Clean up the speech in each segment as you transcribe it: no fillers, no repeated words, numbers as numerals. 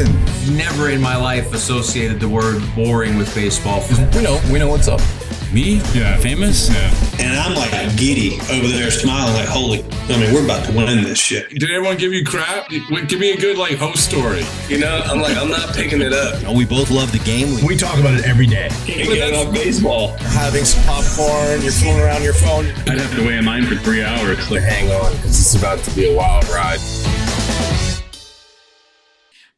listen. Never in my life associated the word boring with baseball. We know what's up. Me? Yeah. Famous? Yeah. And I'm like giddy over there smiling like, we're about to win this shit. Did everyone give you crap? Give me a good host story. I'm not picking it up. We both love the game. We talk about it every day. Get on baseball. Having some popcorn, you're fooling around your phone. I'd have to wait in line for 3 hours. Hang on, because it's about to be a wild ride.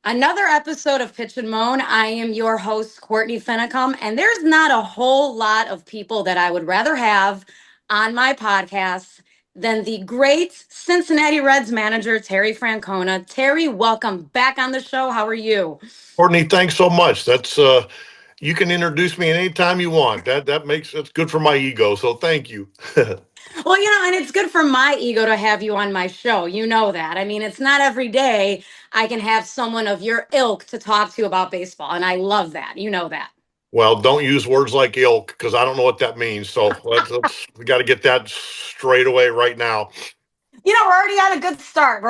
Another episode of Pitch and Moan. I am your host, Courtney Finnicum, and there's not a whole lot of people that I would rather have on my podcast than the great Cincinnati Reds manager, Terry Francona. Terry, welcome back on the show. How are you? Courtney, thanks so much. That's you can introduce me anytime you want. That's good for my ego. So thank you. Well, and it's good for my ego to have you on my show. You know that. I mean, it's not every day I can have someone of your ilk to talk to about baseball. And I love that. You know that. Well, don't use words like ilk because I don't know what that means. So we got to get that straight away right now. We're already on a good start.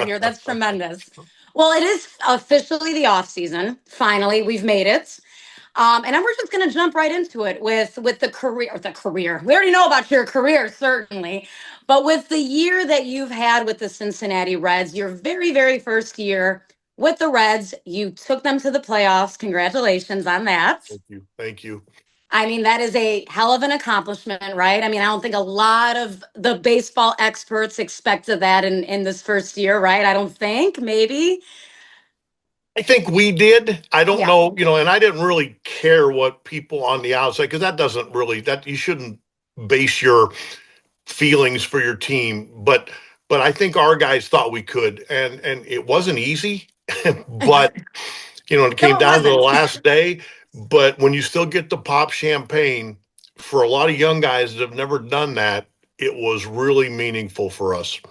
Here. That's tremendous. Well, it is officially the off season. Finally, we've made it. And we're just going to jump right into it with the career. We already know about your career, certainly. But with the year that you've had with the Cincinnati Reds, your very, very first year with the Reds, you took them to the playoffs. Congratulations on that. Thank you. I mean, that is a hell of an accomplishment, right? I mean, I don't think a lot of the baseball experts expected that in this first year, right? I don't think, maybe. I think we did. I don't know, and I didn't really care what people on the outside, because that you shouldn't base your feelings for your team. But I think our guys thought we could, and it wasn't easy, but it came down to the last day. But when you still get to pop champagne, for a lot of young guys that have never done that, it was really meaningful for us.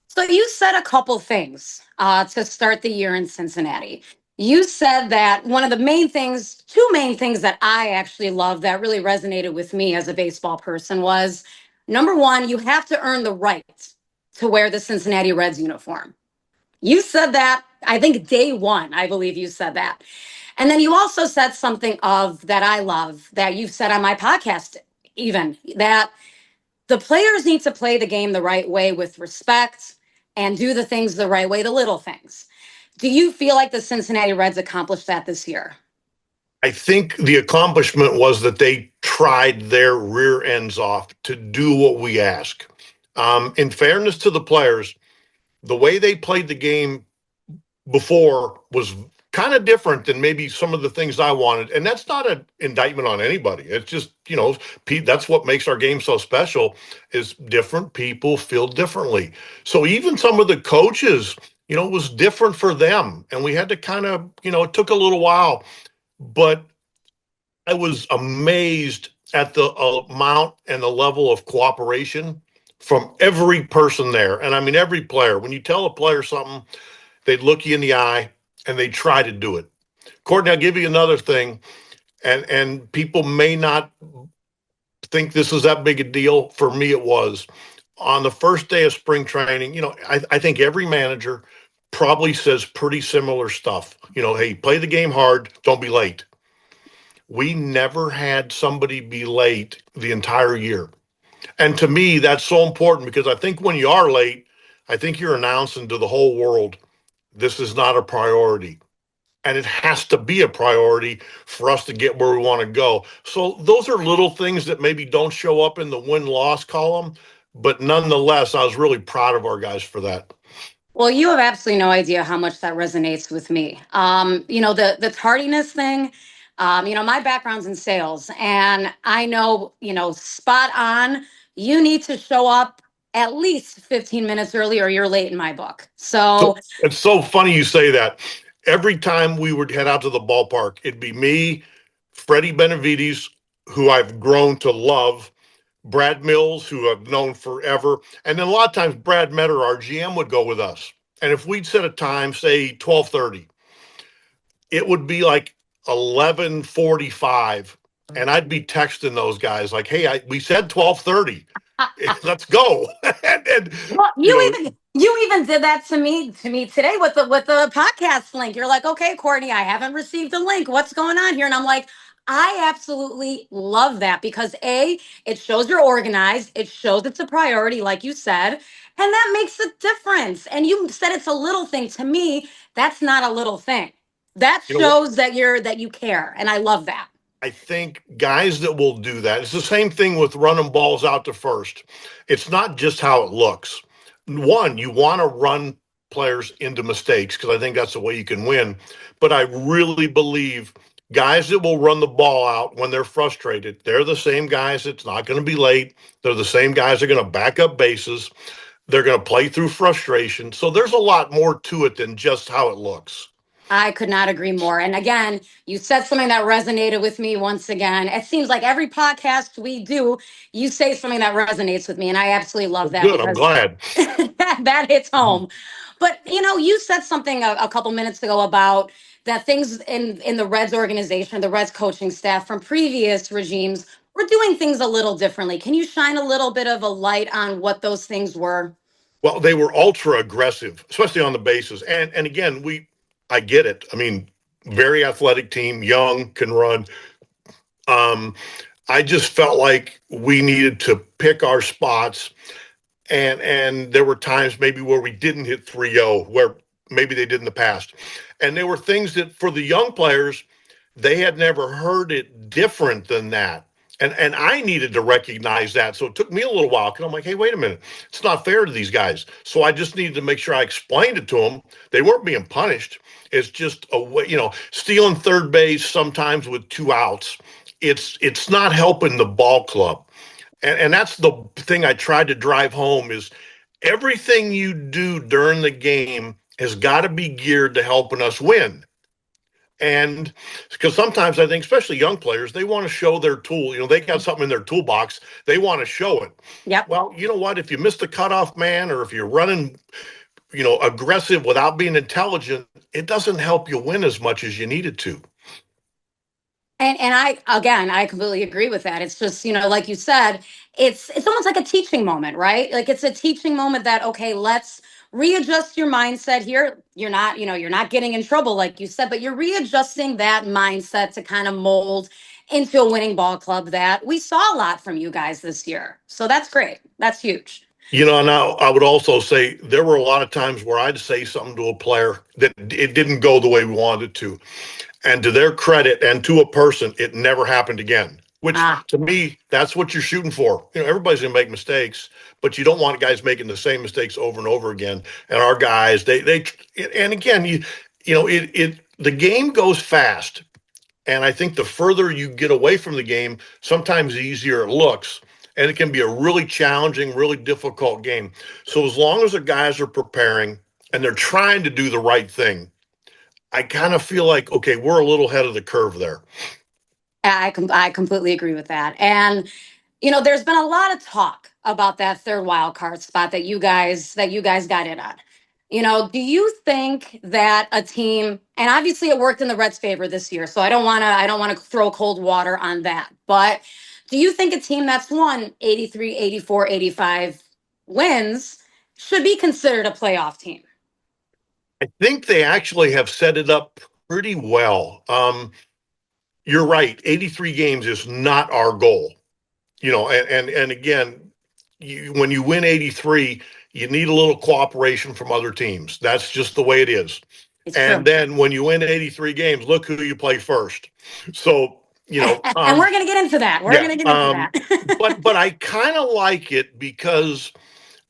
So you said a couple things to start the year in Cincinnati. You said that two main things that I actually love that really resonated with me as a baseball person was, number one, you have to earn the right to wear the Cincinnati Reds uniform. You said that, I think day one, I believe you said that. And then you also said something that I love that you've said on my podcast, even, that the players need to play the game the right way with respect and do the things the right way, the little things. Do you feel like the Cincinnati Reds accomplished that this year? I think the accomplishment was that they tried their rear ends off to do what we ask. In fairness to the players, the way they played the game before was kind of different than maybe some of the things I wanted. And that's not an indictment on anybody. It's just, that's what makes our game so special, is different people feel differently. So even some of the coaches, it was different for them. And we had to kind of, it took a little while, but I was amazed at the amount and the level of cooperation from every person there. And I mean, every player. When you tell a player something, they'd look you in the eye and they try to do it. Courtney, I'll give you another thing, and people may not think this is that big a deal. For me, it was. On the first day of spring training, I think every manager probably says pretty similar stuff. Hey, play the game hard, don't be late. We never had somebody be late the entire year. And to me, that's so important, because I think when you are late, I think you're announcing to the whole world, this is not a priority. And it has to be a priority for us to get where we want to go. So those are little things that maybe don't show up in the win-loss column, but nonetheless, I was really proud of our guys for that. Well, you have absolutely no idea how much that resonates with me. The tardiness thing, my background's in sales, and I know, spot on, you need to show up at least 15 minutes early or you're late in my book. So it's so funny you say that. Every time we would head out to the ballpark, it'd be me, Freddie Benavides, who I've grown to love, Brad Mills, who I've known forever. And then a lot of times Brad Metter, our GM, would go with us. And if we'd set a time, say 12:30, it would be like 11:45. And I'd be texting those guys like, hey, we said 12:30. Let's go. and Well, you know, you even did that to me today with the podcast link. You're like, okay, Courtney, I haven't received the link. What's going on here? And I'm like, I absolutely love that because it shows you're organized. It shows it's a priority, like you said, and that makes a difference. And you said it's a little thing. To me, that's not a little thing. That you know, shows that you care, and I love that. I think guys that will do that, it's the same thing with running balls out to first. It's not just how it looks. One, you want to run players into mistakes because I think that's the way you can win. But I really believe guys that will run the ball out when they're frustrated, they're the same guys that's not going to be late. They're the same guys that are going to back up bases. They're going to play through frustration. So there's a lot more to it than just how it looks. I could not agree more. And again, you said something that resonated with me once again. It seems like every podcast we do, you say something that resonates with me. And I absolutely love that Good. I'm because glad. that hits home. But you said something a couple minutes ago about that things in the Reds organization, the Reds coaching staff from previous regimes were doing things a little differently. Can you shine a little bit of a light on what those things were? Well, they were ultra aggressive, especially on the bases. And again, I get it. I mean, very athletic team, young, can run. Um, I just felt like we needed to pick our spots, and there were times maybe where we didn't hit 3-0, where maybe they did in the past. And there were things that for the young players, they had never heard it different than that. And I needed to recognize that. So it took me a little while because I'm like, hey, wait a minute. It's not fair to these guys. So I just needed to make sure I explained it to them. They weren't being punished. It's just a way, stealing third base sometimes with 2 outs. It's not helping the ball club. And that's the thing I tried to drive home is everything you do during the game has got to be geared to helping us win. And because sometimes I think, especially young players, they want to show their tool. They got something in their toolbox. They want to show it. Yep. Well, you know what? If you miss the cutoff man or if you're running, aggressive without being intelligent, it doesn't help you win as much as you needed to. And I completely agree with that. It's just, like you said, it's almost like a teaching moment, right? Like it's a teaching moment that, okay, let's readjust your mindset here. You're not getting in trouble, like you said, but you're readjusting that mindset to kind of mold into a winning ball club that we saw a lot from you guys this year. So that's great. That's huge. And I would also say there were a lot of times where I'd say something to a player that it didn't go the way we wanted it to. And to their credit and to a person, it never happened again, which to me, that's what you're shooting for. Everybody's going to make mistakes, but you don't want guys making the same mistakes over and over again. And our guys, and again, the game goes fast. And I think the further you get away from the game, sometimes the easier it looks. And it can be a really challenging, really difficult game. So as long as the guys are preparing and they're trying to do the right thing, I kind of feel like, okay, we're a little ahead of the curve there. I completely agree with that. And there's been a lot of talk about that third wild card spot that you guys got in on. Do you think that a team, and obviously it worked in the Reds' favor this year, so I don't want to throw cold water on that. But do you think a team that's won 83, 84, 85 wins should be considered a playoff team? I think they actually have set it up pretty well. You're right. 83 games is not our goal, and again, when you win 83, you need a little cooperation from other teams. That's just the way it is. It's and true. Then when you win 83 games, look who you play first. So, and we're going to get into that. We're going to get into that. but I kind of like it because,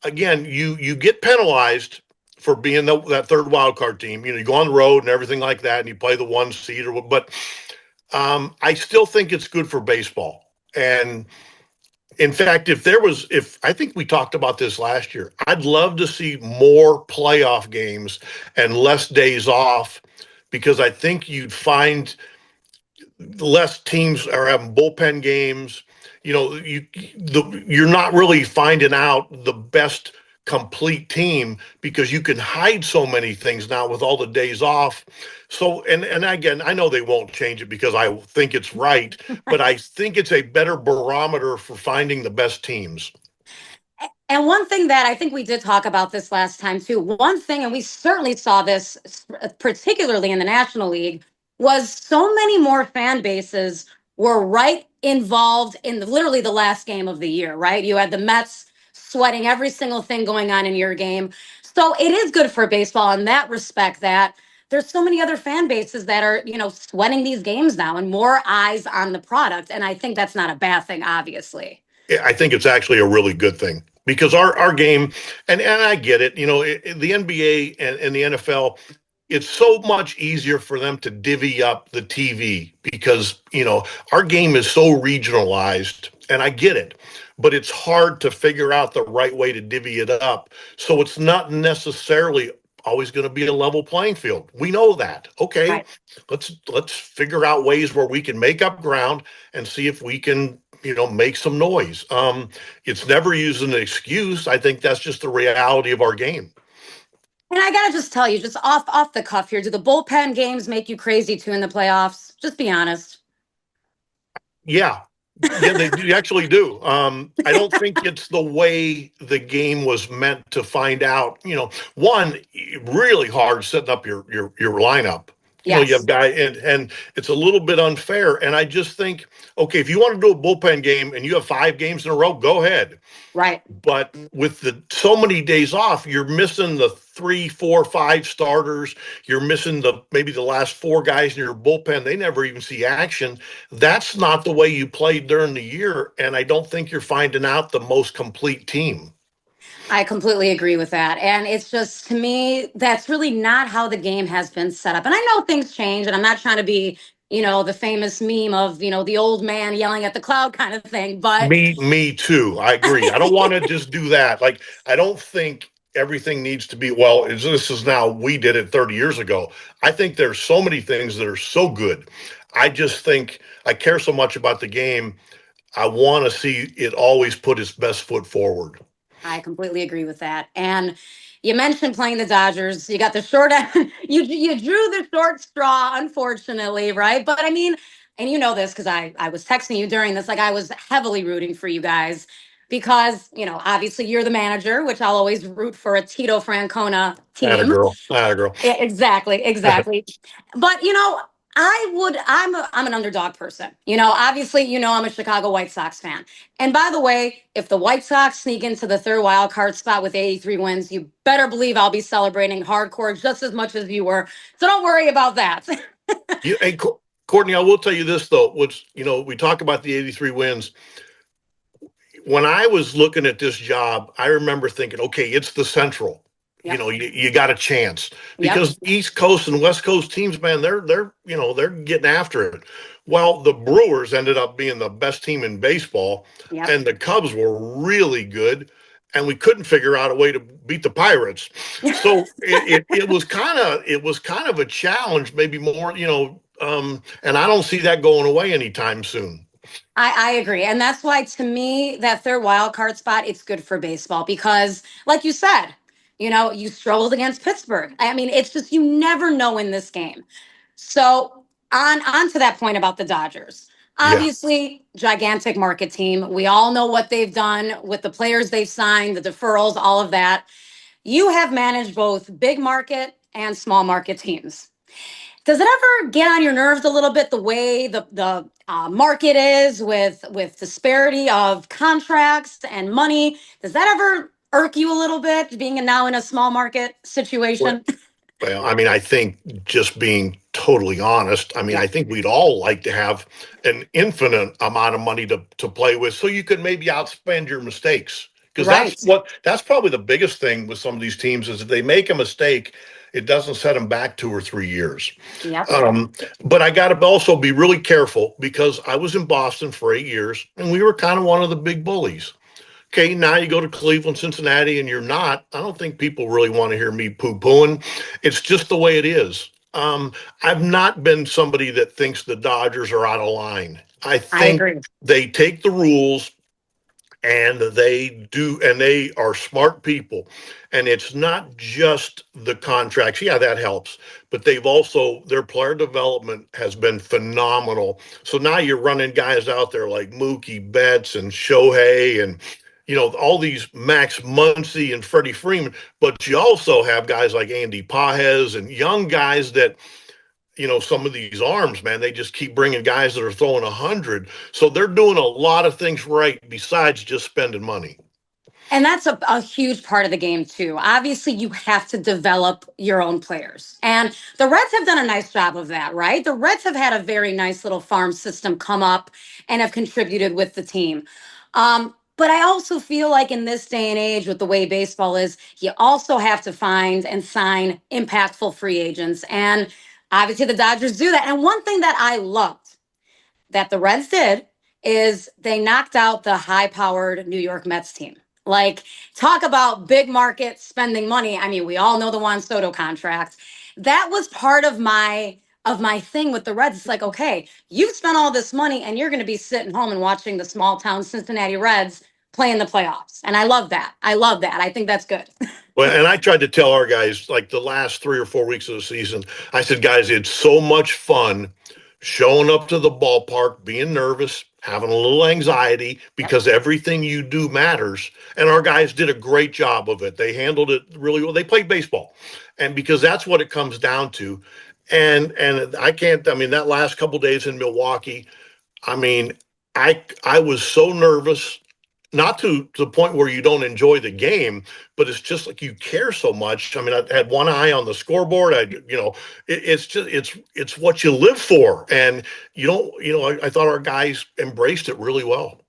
again, you get penalized for being that third wild card team. You go on the road and everything like that, and you play the 1 seed but I still think it's good for baseball. And in fact, if I think we talked about this last year, I'd love to see more playoff games and less days off because I think you'd find less teams are having bullpen games. You're not really finding out the best complete team because you can hide so many things now with all the days off. So, and again, I know they won't change it because I think it's right, but I think it's a better barometer for finding the best teams. And one thing that I think we did talk about this last time too, one thing, and we certainly saw this particularly in the National League, was so many more fan bases were right involved in literally the last game of the year, right? You had the Mets sweating every single thing going on in your game. So it is good for baseball in that respect that there's so many other fan bases that are, sweating these games now and more eyes on the product. And I think that's not a bad thing, obviously. I think it's actually a really good thing because our game, and I get it, the NBA and the NFL, it's so much easier for them to divvy up the TV because, our game is so regionalized, and I get it, but it's hard to figure out the right way to divvy it up. So it's not necessarily always going to be a level playing field. We know that. Okay, Right. let's figure out ways where we can make up ground and see if we can make some noise. It's never used as an excuse. I think that's just the reality of our game. And I gotta just tell you, just off the cuff here, do the bullpen games make you crazy too in the playoffs? Just be honest. Yeah. Yeah, they actually do. I don't think it's the way the game was meant to find out. One, really hard setting up your lineup. You have Yes. guy and it's a little bit unfair. And I just think, okay, if you want to do a bullpen game and you have 5 games in a row, go ahead. Right. But with so many days off, you're missing the 3, 4, 5 starters. You're missing maybe the last 4 guys in your bullpen. They never even see action. That's not the way you played during the year. And I don't think you're finding out the most complete team. I completely agree with that. And it's just, to me, that's really not how the game has been set up. And I know things change, and I'm not trying to be, the famous meme of, the old man yelling at the cloud kind of thing. But Me too. I agree. I don't want to just do that. Like, I don't think everything needs to be, well, this is now, we did it 30 years ago. I think there's so many things that are so good. I just think I care so much about the game. I want to see it always put its best foot forward. I completely agree with that. And you mentioned playing the Dodgers. You got the short end. You drew the short straw, unfortunately, right? But I mean, and you know this because I was texting you during this. Like, I was heavily rooting for you guys because obviously you're the manager, which I'll always root for a Tito Francona Atta team. girl. Atta girl. Yeah, exactly. But I'm an underdog person. Obviously, I'm a Chicago White Sox fan. And by the way, if the White Sox sneak into the third wild card spot with 83 wins, you better believe I'll be celebrating hardcore just as much as you were. So don't worry about that. Hey, Courtney, I will tell you this though, which, we talk about the 83 wins. When I was looking at this job, I remember thinking, okay, it's the Central. Yep. You got a chance Yep. because East Coast and West Coast teams, man, they're getting after it. Well, the Brewers ended up being the best team in baseball, Yep. and the Cubs were really good, and we couldn't figure out a way to beat the Pirates. So it was kind of a challenge, maybe more, and I don't see that going away anytime soon. I agree. And that's why, to me, that third wild card spot, it's good for baseball because, like you said, you struggled against Pittsburgh. I mean, it's just, you never know in this game. So on to that point about the Dodgers. Yeah. Obviously, gigantic market team. We all know what they've done with the players they've signed, the deferrals, all of that. You have managed both big market and small market teams. Does it ever get on your nerves a little bit the way the market is with disparity of contracts and money? Does that ever irk you a little bit being now in a small market situation? Well, I mean, I think just being totally honest, I mean, I think we'd all like to have an infinite amount of money to play with so you could maybe outspend your mistakes. Because that's probably the biggest thing with some of these teams is if they make a mistake, it doesn't set them back 2 or 3 years. Yep. But I got to also be really careful because I was in Boston for 8 years and we were kind of one of the big bullies. Okay, now you go to Cleveland, Cincinnati, and you're not. I don't think people really want to hear me poo-pooing. It's just the way it is. I've not been somebody that thinks the Dodgers are out of line. I think they take the rules and they do, and they are smart people. And it's not just the contracts. Yeah, that helps. But they've also, their player development has been phenomenal. So now you're running guys out there like Mookie Betts and Shohei and, all these Max Muncy and Freddie Freeman, but you also have guys like Andy Pajes and young guys that, some of these arms, man, they just keep bringing guys that are throwing 100. So they're doing a lot of things right besides just spending money. And that's a huge part of the game, too. Obviously, you have to develop your own players. And the Reds have done a nice job of that, right? The Reds have had a very nice little farm system come up and have contributed with the team. But I also feel like in this day and age, with the way baseball is, you also have to find and sign impactful free agents. And obviously, the Dodgers do that. And one thing that I loved that the Reds did is they knocked out the high-powered New York Mets team. Like, talk about big market spending money. I mean, we all know the Juan Soto contract. That was part of my thing with the Reds. It's like, okay, you've spent all this money and you're going to be sitting home and watching the small town Cincinnati Reds play in the playoffs. And I love that. I think that's good. Well, and I tried to tell our guys, like the last 3 or 4 weeks of the season, I said, guys, it's so much fun showing up to the ballpark, being nervous, having a little anxiety because everything you do matters. And our guys did a great job of it. They handled it really well. They played baseball. And because that's what it comes down to. And that last couple of days in Milwaukee, I was so nervous, not to the point where you don't enjoy the game, but it's just like you care so much. I mean, I had one eye on the scoreboard. It's what you live for. And I thought our guys embraced it really well.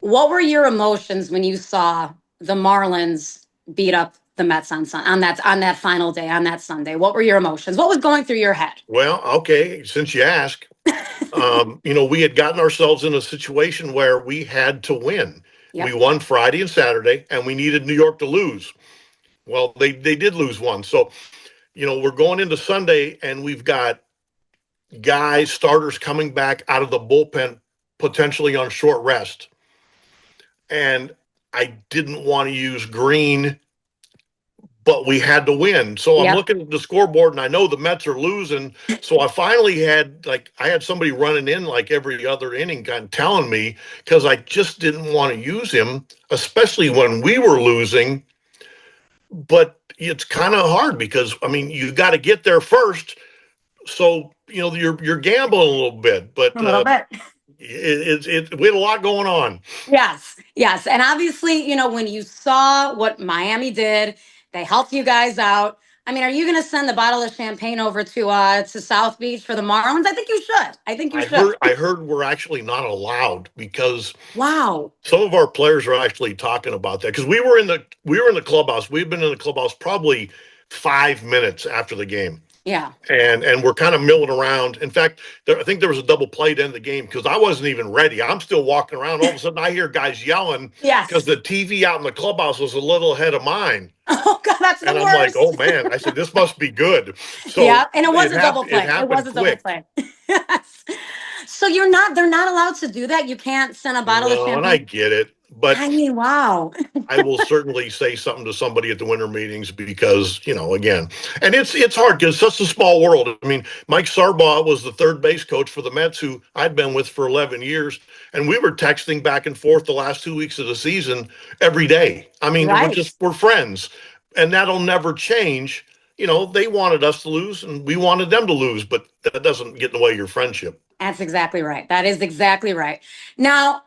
What were your emotions when you saw the Marlins beat up the Mets on that final day, on that Sunday? What were your emotions? What was going through your head? Well, okay, since you ask, we had gotten ourselves in a situation where we had to win. Yep. We won Friday and Saturday, and we needed New York to lose. Well, they did lose one. So, we're going into Sunday, and we've got starters coming back out of the bullpen, potentially on short rest. And I didn't want to use Greene, but we had to win. So I'm looking at the scoreboard, and I know the Mets are losing. So I finally had somebody running in like every other inning kind of telling me, because I just didn't want to use him, especially when we were losing. But it's kind of hard because, you got to get there first. So, you're gambling a little bit. But a little bit. We had a lot going on. Yes. And obviously, when you saw what Miami did, they helped you guys out. I mean, are you going to send the bottle of champagne over to South Beach for the Marlins? I think you should. I heard we're actually not allowed because some of our players are actually talking about that, because we were in the clubhouse. We've been in the clubhouse probably 5 minutes after the game. Yeah. And we're kind of milling around. In fact, I think there was a double play to end the game because I wasn't even ready. I'm still walking around. All of a sudden, I hear guys yelling because the TV out in the clubhouse was a little ahead of mine. Oh, God, that's the worst. And I'm like, oh, man. I said, this must be good. So and it was a double play. It was a double play. Yes. So they're not allowed to do that? You can't send a bottle of champagne? And I get it. But wow. I will certainly say something to somebody at the winter meetings because, again, and it's hard because it's such a small world. I mean, Mike Sarbaugh was the third base coach for the Mets, who I'd been with for 11 years. And we were texting back and forth the last 2 weeks of the season every day. I mean, we're friends, and that'll never change. They wanted us to lose and we wanted them to lose, but that doesn't get in the way of your friendship. That's exactly right. That is exactly right. Now,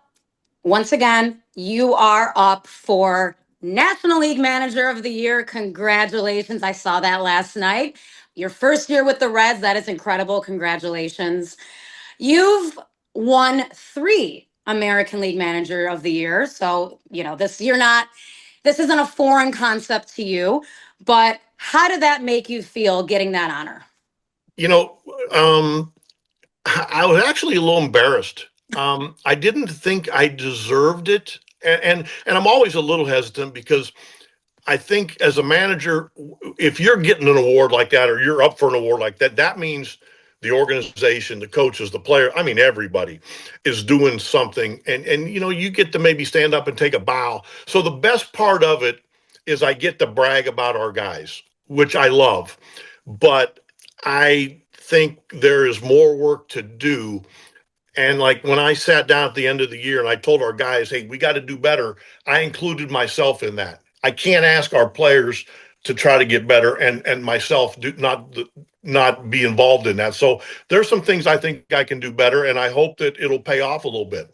once again, you are up for National League Manager of the Year. Congratulations. I saw that last night. Your first year with the Reds. That is incredible. Congratulations. You've won 3 American League Manager of the Year. So, this isn't a foreign concept to you, but how did that make you feel getting that honor? I was actually a little embarrassed. I didn't think I deserved it. And I'm always a little hesitant because I think as a manager, if you're getting an award like that or you're up for an award like that, that means the organization, the coaches, the player, everybody is doing something. And you get to maybe stand up and take a bow. So the best part of it is I get to brag about our guys, which I love. But I think there is more work to do. And like when I sat down at the end of the year and I told our guys, hey, we got to do better, I included myself in that. I can't ask our players to try to get better and myself do not be involved in that. So there's some things I think I can do better, and I hope that it'll pay off a little bit.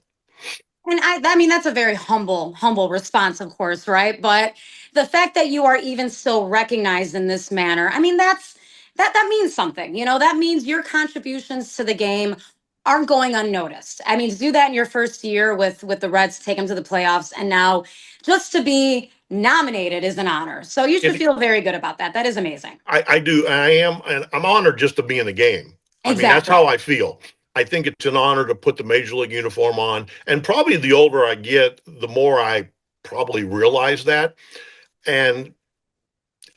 And I mean, that's a very humble response, of course, right? But the fact that you are even still recognized in this manner, I mean, that means something. You know, that means your contributions to the game aren't going unnoticed. I mean, to do that in your first year with the Reds, take them to the playoffs, and now just to be nominated is an honor. So you should feel very good about that. That is amazing. I do. I am, and I'm honored just to be in the game. I mean, that's how I feel. I think it's an honor to put the major league uniform on. And probably the older I get, the more I probably realize that. And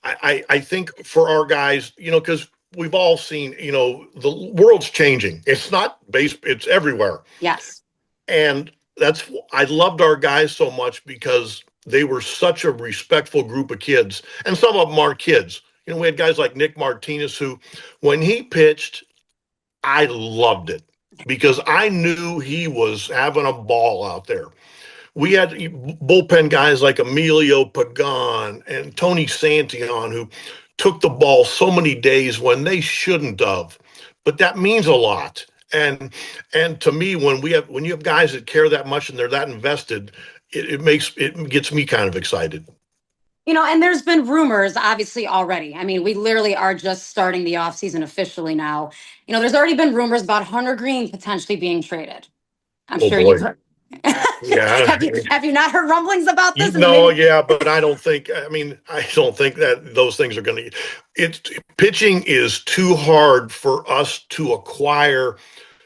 I think for our guys, you know, because we've all seen, you know, the world's changing. It's not it's everywhere. Yes. And I loved our guys so much because they were such a respectful group of kids. And some of them are kids. You know, we had guys like Nick Martinez who, when he pitched, I loved it because I knew he was having a ball out there. We had bullpen guys like Emilio Pagan and Tony Santillan who took the ball so many days when they shouldn't have. But that means a lot. And to me, when you have guys that care that much and they're that invested, it gets me kind of excited. You know, and there's been rumors, obviously, already. I mean, we literally are just starting the offseason officially now. You know, there's already been rumors about Hunter Greene potentially being traded. I'm sure you've heard. Yeah. have you not heard rumblings about this? No, yeah, but I don't think that those things are going to. Pitching is too hard for us to acquire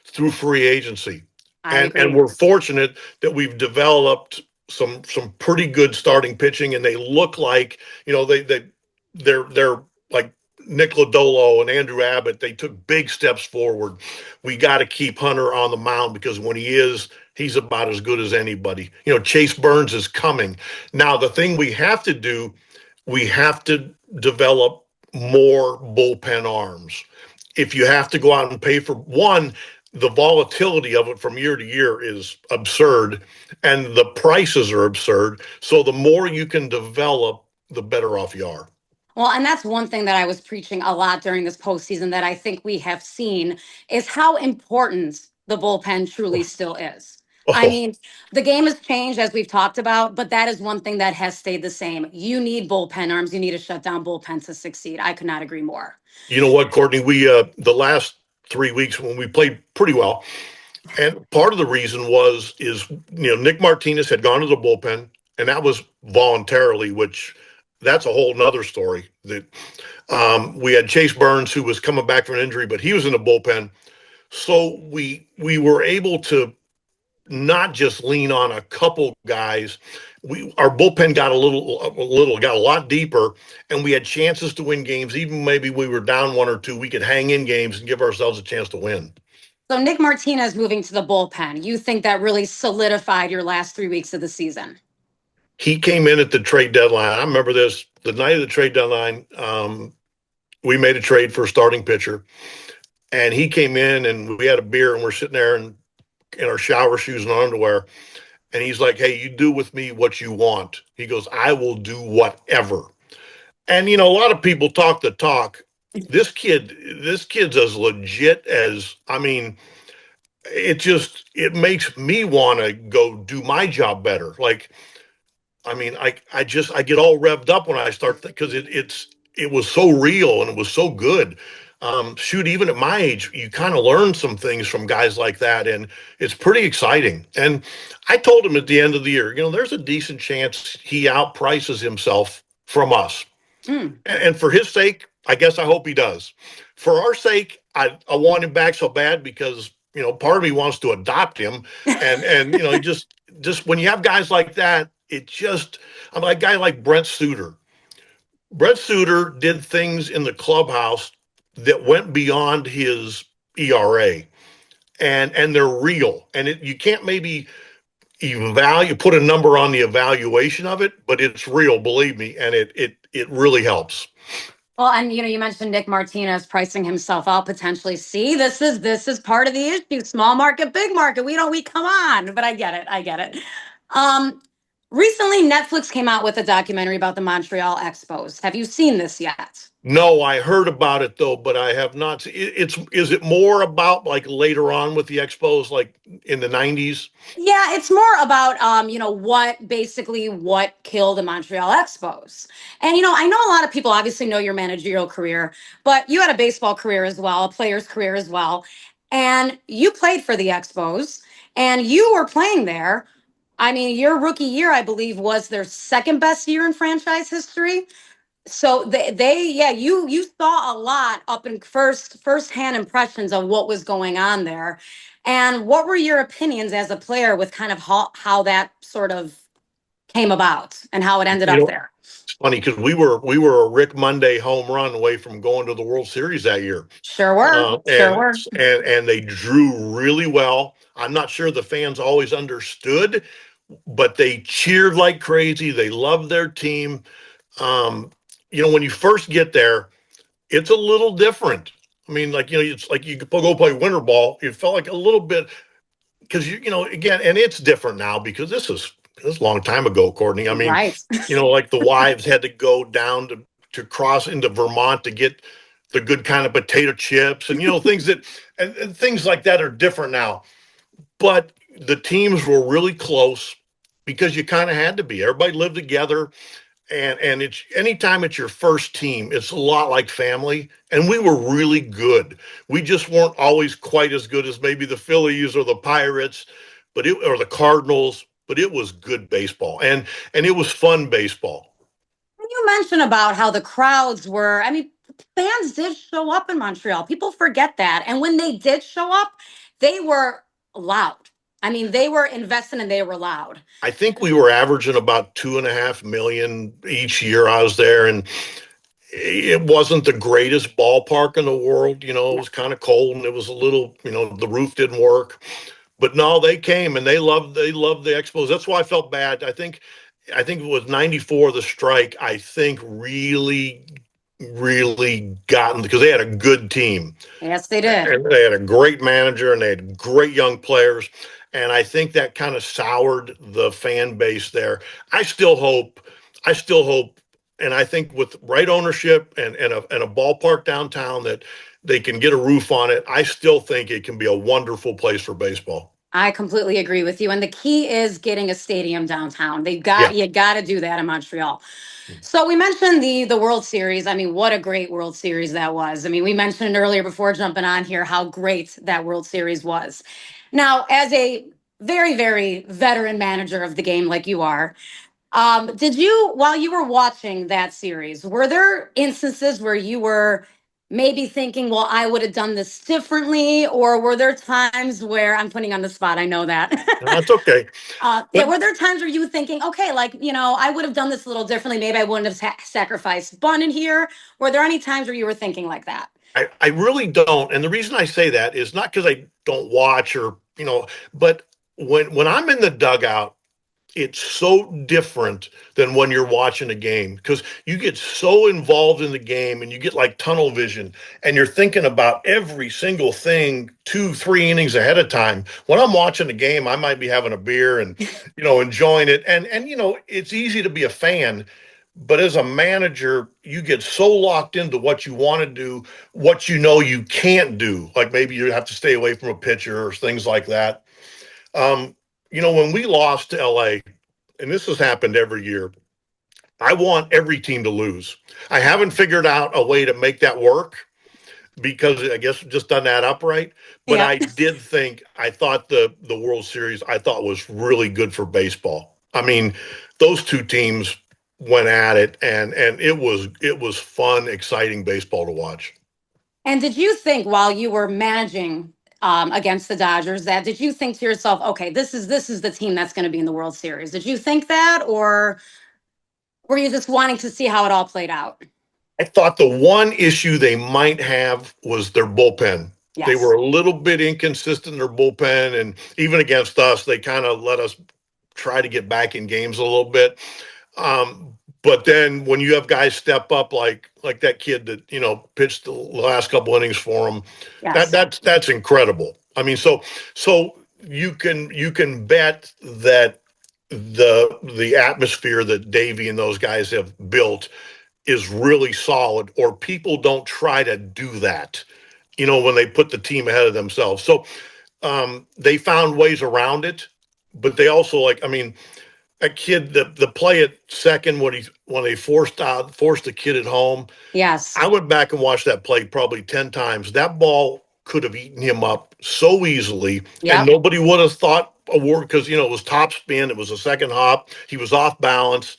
through free agency, and we're fortunate that we've developed some pretty good starting pitching, and they look like, you know, they're like Nick Lodolo and Andrew Abbott. They took big steps forward. We got to keep Hunter on the mound because when he's about as good as anybody. You know, Chase Burns is coming. Now, the thing we have to do, we have to develop more bullpen arms. If you have to go out and pay for one, the volatility of it from year to year is absurd, and the prices are absurd. So the more you can develop, the better off you are. Well, and that's one thing that I was preaching a lot during this postseason that I think we have seen is how important the bullpen truly still is. I mean, the game has changed as we've talked about, but that is one thing that has stayed the same. You need bullpen arms. You need a shutdown bullpen to succeed. I could not agree more. You know what, Courtney? We the last 3 weeks when we played pretty well, and part of the reason is you know, Nick Martinez had gone to the bullpen, and that was voluntarily, which that's a whole nother story. That we had Chase Burns, who was coming back from an injury, but he was in the bullpen, so we were able to not just lean on a couple guys. Our bullpen got a lot deeper, and we had chances to win games. Even maybe we were down 1 or 2, we could hang in games and give ourselves a chance to win. So Nick Martinez moving to the bullpen, you think that really solidified your last 3 weeks of the season? He came in at the trade deadline. I remember this, the night of the trade deadline. We made a trade for a starting pitcher, and he came in, and we had a beer, and we're sitting there in our shower shoes and underwear. And he's like, hey, you do with me what you want. He goes, I will do whatever. And, you know, a lot of people talk the talk. This kid's as legit as, I mean, it makes me want to go do my job better. Like, I mean, I get all revved up when I start because it was so real and it was so good. Shoot, even at my age, you kind of learn some things from guys like that, and it's pretty exciting. And I told him at the end of the year, you know, there's a decent chance he outprices himself from us. And for his sake, I guess I hope he does. For our sake, I want him back so bad because, you know, part of me wants to adopt him. And you know, just when you have guys like that, I'm like a guy like Brent Suter. Brent Suter did things in the clubhouse that went beyond his ERA, and they're real. And you can't maybe put a number on the evaluation of it, but it's real, believe me, and it really helps. Well, and you mentioned Nick Martinez pricing himself out potentially. See, this is part of the issue. Small market, big market. We come on, but I get it. I get it. Um, Recently Netflix came out with a documentary about the Montreal Expos. Have you seen this yet? No, I heard about it though, but I have not. Is it more about like later on with the Expos, like in the 90s? Yeah, it's more about what killed the Montreal Expos. And I know a lot of people obviously know your managerial career, but you had a baseball career as well, a player's career as well. And you played for the Expos and you were playing there. I mean, your rookie year, I believe, was their second best year in franchise history. So you saw a lot up in first hand impressions of what was going on there. And what were your opinions as a player with kind of how that sort of came about and how it ended You up know, there? it's funny because we were a Rick Monday home run away from going to the World Series that year. Sure were. Sure And were. and they drew really well. I'm not sure the fans always understood, but they cheered like crazy. They loved their team. Um, when you first get there, it's a little different. I mean, like, it's like you could go play winter ball. It felt like a little bit because again, and it's different now because this is a long time ago, Courtney. I mean, Right. like the wives had to go down to cross into Vermont to get the good kind of potato chips and things and things like that are different now. But the teams were really close because you kind of had to be. Everybody lived together. And it's anytime it's your first team, it's a lot like family. And we were really good. We just weren't always quite as good as maybe the Phillies or the Pirates, or the Cardinals. But it was good baseball, and it was fun baseball. You mentioned about how the crowds were, I mean, fans did show up in Montreal. People forget that. And when they did show up, they were loud. I mean, they were invested and they were loud. I think we were averaging about 2.5 million each year I was there, and it wasn't the greatest ballpark in the world. It was kind of cold and it was a little, the roof didn't work. But no, they came and they loved the Expos. That's why I felt bad. I think it was 94, the strike, I think really, really gotten because they had a good team. Yes, they did. And they had a great manager and they had great young players. And I think that kind of soured the fan base there. I still hope, and I think with right ownership and a ballpark downtown that they can get a roof on it, I still think it can be a wonderful place for baseball. I completely agree with you. And the key is getting a stadium downtown. Yeah. You got to do that in Montreal. So we mentioned the World Series. I mean, what a great World Series that was. I mean, we mentioned earlier before jumping on here how great that World Series was. Now, as a very, very veteran manager of the game like you are, did you, while you were watching that series, were there instances where you were maybe thinking, well, I would have done this differently? Or were there times where I'm putting on the spot? I know that. That's okay. Yeah, were there times where you were thinking, okay, like, I would have done this a little differently. Maybe I wouldn't have sacrificed Bun in here. Were there any times where you were thinking like that? I really don't. And the reason I say that is not because I don't watch but when I'm in the dugout, it's so different than when you're watching a game because you get so involved in the game and you get like tunnel vision and you're thinking about every single thing 2-3 innings ahead of time. When I'm watching a game, I might be having a beer and enjoying it. And it's easy to be a fan, but as a manager, you get so locked into what you want to do, what you can't do. Like maybe you have to stay away from a pitcher or things like that. When we lost to LA, and this has happened every year, I want every team to lose. I haven't figured out a way to make that work because I guess it just doesn't add up right. But Yeah. I thought the World Series I thought was really good for baseball. I mean, those two teams went at it, and it was fun, exciting baseball to watch. And did you think while you were managing against the Dodgers did you think to yourself, okay, this is the team that's going to be in the World Series? Did you think that, or were you just wanting to see how it all played out? I thought the one issue they might have was their bullpen. Yes. They were a little bit inconsistent in their bullpen, and even against us, they kind of let us try to get back in games a little bit. But then when you have guys step up like that kid that pitched the last couple innings for him, Yes. that's incredible. I mean, so you can bet that the atmosphere that Davey and those guys have built is really solid, or people don't try to do that, when they put the team ahead of themselves. So they found ways around it, but they also I mean, a kid the play at second when they forced the kid at home. Yes. I went back and watched that play probably 10 times. That ball could have eaten him up so easily, and Yep. nobody would have thought a word because it was top spin, it was a second hop, he was off balance.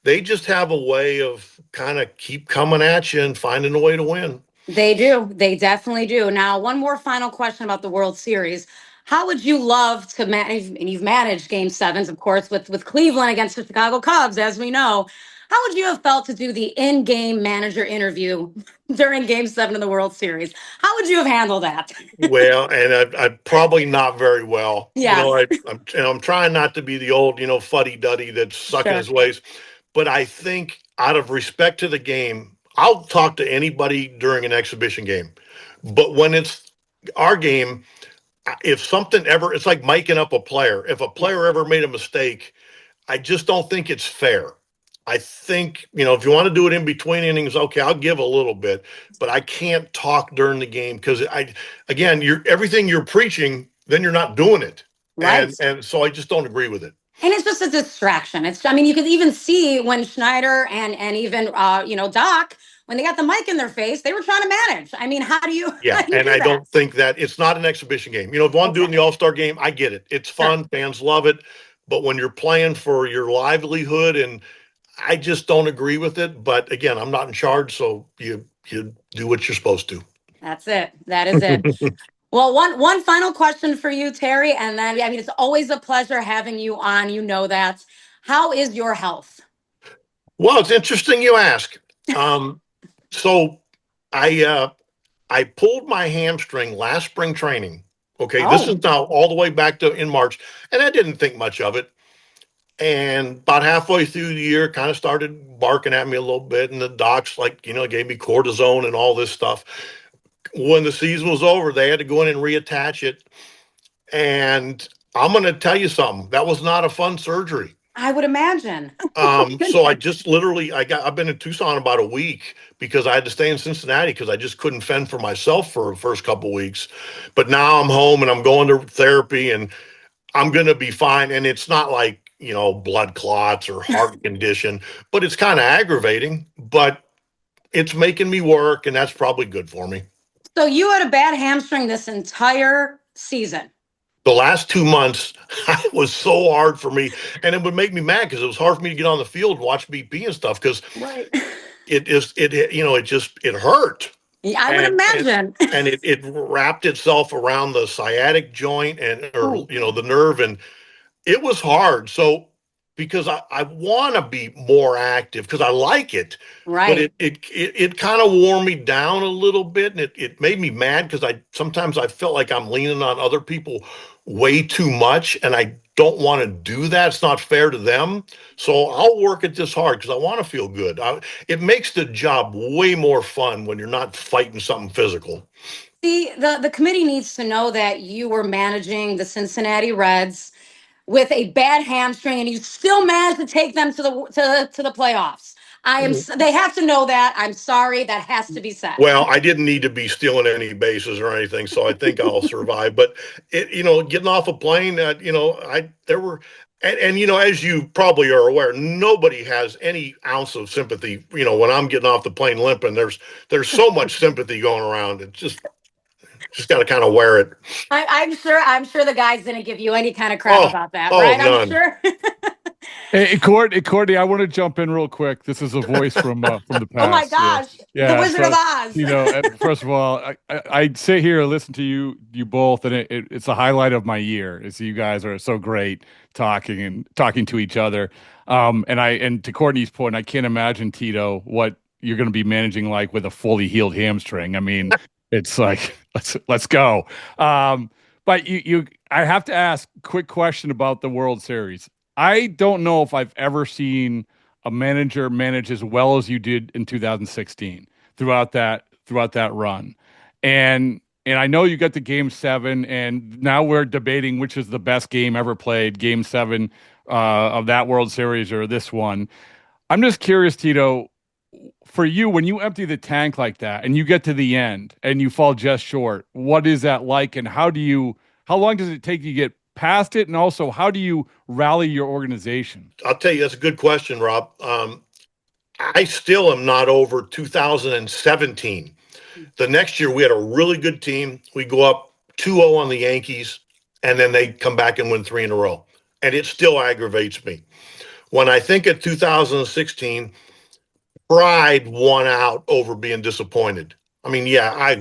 They just have a way of kind of keep coming at you and finding a way to win. They do. They definitely do. Now, one more final question about the World Series. How would you love to manage, and you've managed game sevens, of course, with Cleveland against the Chicago Cubs, as we know. How would you have felt to do the in-game manager interview during game seven of the World Series? How would you have handled that? Well, and I probably not very well. Yes. I'm trying not to be the old, fuddy-duddy that's sucking Sure. his ways. But I think out of respect to the game, I'll talk to anybody during an exhibition game. But when it's our game, if something ever, it's like miking up a player. If a player ever made a mistake, I just don't think it's fair. I think, if you want to do it in between innings, okay, I'll give a little bit, but I can't talk during the game because again, everything you're preaching, then you're not doing it. Right. And so I just don't agree with it. And it's just a distraction. I mean, you could even see when Schneider and even, Doc, when they got the mic in their face, they were trying to manage. I mean, how do you? Yeah, how do you and do I that? don't think that it's not an exhibition game. If you want to do it in the All-Star game, I get it. It's fun. Sure. Fans love it. But when you're playing for your livelihood, and I just don't agree with it. But again, I'm not in charge, so you do what you're supposed to. That's it. That is it. Well, one final question for you, Terry, and then it's always a pleasure having you on. You know that. How is your health? Well, it's interesting you ask. So I pulled my hamstring last spring training. Okay, this is now all the way back to in March, and I didn't think much of it. And about halfway through the year, kind of started barking at me a little bit, and the docs gave me cortisone and all this stuff. When the season was over, they had to go in and reattach it. And I'm going to tell you something. That was not a fun surgery. I would imagine. So I just literally, I've been in Tucson about a week because I had to stay in Cincinnati because I just couldn't fend for myself for the first couple of weeks. But now I'm home and I'm going to therapy and I'm going to be fine. And it's not like, blood clots or heart condition, but it's kind of aggravating, but it's making me work and that's probably good for me. So you had a bad hamstring this entire season. The last 2 months, it was so hard for me, and it would make me mad because it was hard for me to get on the field and watch BP and stuff because Right. it hurt. Yeah, I would imagine. And it wrapped itself around the sciatic joint or the nerve, and it was hard. So because I want to be more active because I like it, Right. but it kind of wore me down a little bit, and it made me mad because sometimes I felt like I'm leaning on other people way too much, and I don't want to do that. It's not fair to them. So I'll work at this hard because I want to feel good. It makes the job way more fun when you're not fighting something physical. See, the committee needs to know that you were managing the Cincinnati Reds with a bad hamstring, and you still managed to take them to the playoffs. They have to know that. I'm sorry, that has to be said. Well, I didn't need to be stealing any bases or anything, so I think I'll survive. But getting off a plane, there were, and as you probably are aware, nobody has any ounce of sympathy. When I'm getting off the plane limping, there's so much sympathy going around. It just got to kind of wear it. I'm sure the guys didn't give you any kind of crap about that, right? None. I'm sure. Hey, Courtney, I want to jump in real quick. This is a voice from the past. Oh my gosh, the Wizard of Oz. First of all, I sit here and listen to you both, and it's a highlight of my year. Is you guys are so great talking to each other. And to Courtney's point, I can't imagine, Tito, what you're going to be managing like with a fully healed hamstring. I mean, it's like let's go. But I have to ask a quick question about the World Series. I don't know if I've ever seen a manager manage as well as you did in 2016 throughout that run. And I know you got to game seven, and now we're debating which is the best game ever played, game seven of that World Series or this one. I'm just curious, Tito, for you, when you empty the tank like that and you get to the end and you fall just short, what is that like? And how long does it take you to get past it? And also, how do you rally your organization? I'll tell you, that's a good question, Rob. I still am not over 2017. The next year, we had a really good team. We go up 2-0 on the Yankees, and then they come back and win 3 in a row. And it still aggravates me. When I think of 2016, pride won out over being disappointed. I mean, yeah, I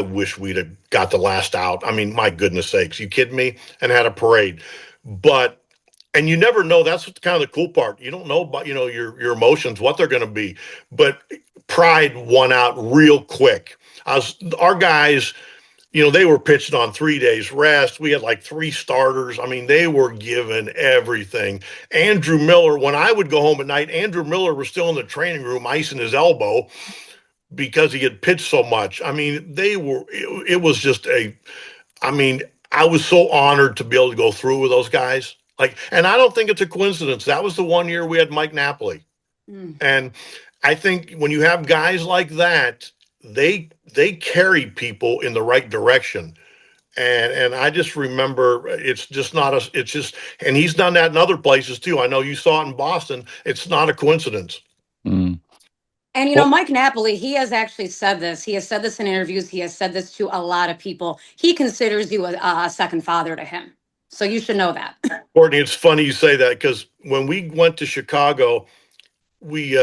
wish we'd have got the last out. I mean, my goodness sakes, you kidding me? And had a parade. But and you never know. That's kind of the cool part. You don't know about your emotions, what they're going to be. But pride won out real quick. Our guys, they were pitching on 3 days rest. We had like 3 starters. I mean, they were given everything. Andrew Miller, when I would go home at night, Andrew Miller was still in the training room icing his elbow because he had pitched so much. I mean, it was just I mean, I was so honored to be able to go through with those guys. And I don't think it's a coincidence. That was the one year we had Mike Napoli. And I think when you have guys like that, they carry people in the right direction. And I just remember it's just and he's done that in other places too. I know you saw it in Boston. It's not a coincidence. Mm. And Mike Napoli, he has actually said this. He has said this in interviews. He has said this to a lot of people. He considers you a second father to him. So you should know that. Courtney, it's funny you say that because when we went to Chicago, we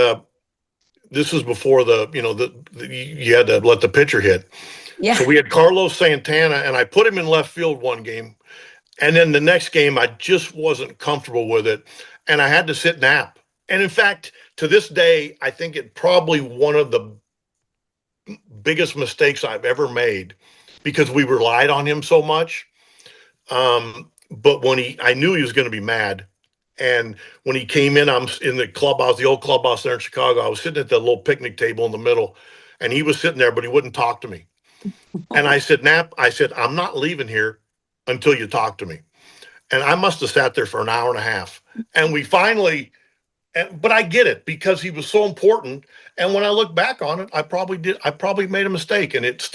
this was before you had to let the pitcher hit. Yeah. So we had Carlos Santana, and I put him in left field one game, and then the next game I just wasn't comfortable with it, and I had to sit nap. And in fact, to this day, I think it probably one of the biggest mistakes I've ever made because we relied on him so much. But I knew he was going to be mad. And when he came in, I'm in the clubhouse, the old clubhouse there in Chicago. I was sitting at the little picnic table in the middle, and he was sitting there, but he wouldn't talk to me. And I said, I'm not leaving here until you talk to me. And I must have sat there for an hour and a half. And we finally, but I get it because he was so important. And when I look back on it, I probably made a mistake, and it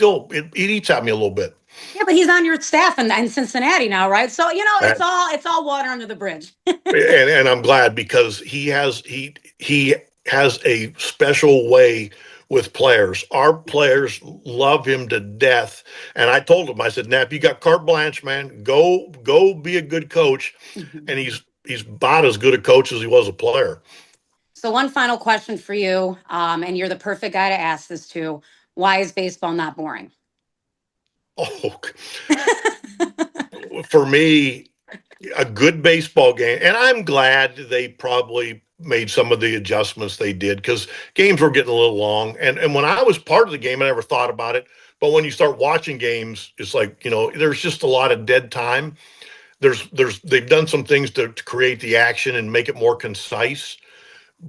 eats at me a little bit. Yeah, but he's on your staff in Cincinnati now, right? So it's all water under the bridge. and I'm glad because he has a special way with players. Our players love him to death. And I told him, I said, Nap, you got carte blanche, man. Go be a good coach. Mm-hmm. And he's about as good a coach as he was a player. So one final question for you, and you're the perfect guy to ask this to. Why is baseball not boring? Oh, for me, a good baseball game, and I'm glad they probably made some of the adjustments they did because games were getting a little long. And when I was part of the game, I never thought about it. But when you start watching games, it's like, there's just a lot of dead time. They've done some things to create the action and make it more concise.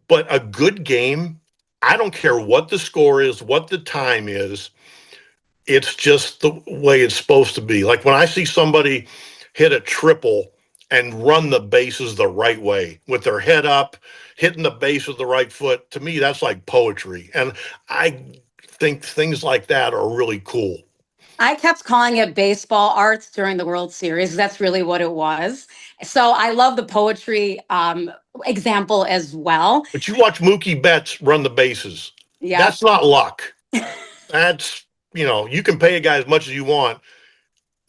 But a good game, I don't care what the score is, what the time is. It's just the way it's supposed to be. Like when I see somebody hit a triple and run the bases the right way with their head up, hitting the base with the right foot, to me, that's like poetry. And I think things like that are really cool. I kept calling it baseball arts during the World Series. That's really what it was. So I love the poetry example as well. But you watch Mookie Betts run the bases. Yeah. That's not luck. That's, you can pay a guy as much as you want.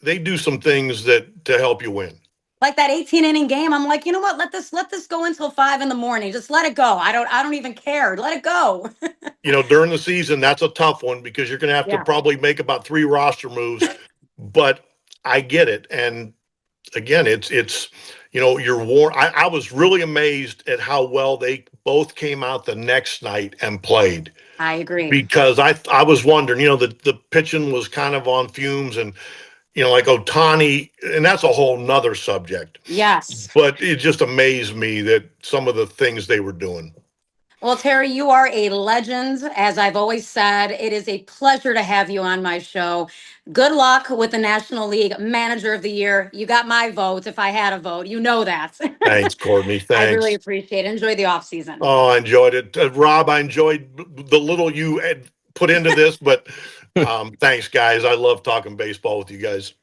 They do some things to help you win. Like that 18-inning game, I'm like, you know what? Let this go until 5 a.m. Just let it go. I don't even care. Let it go. During the season, that's a tough one because you're going to have to probably make about 3 roster moves. But I get it. And again, it's you're worn. I was really amazed at how well they both came out the next night and played. I agree. Because I was wondering, the pitching was kind of on fumes and, like Ohtani, and that's a whole nother subject. Yes. But it just amazed me that some of the things they were doing. Well, Terry, you are a legend. As I've always said, it is a pleasure to have you on my show. Good luck with the National League Manager of the Year. You got my vote if I had a vote. You know that. Thanks, Courtney. I really Thanks. appreciate it. Enjoy the off season. Oh, I enjoyed it. Rob, I enjoyed the little you had put into this, but thanks, guys. I love talking baseball with you guys.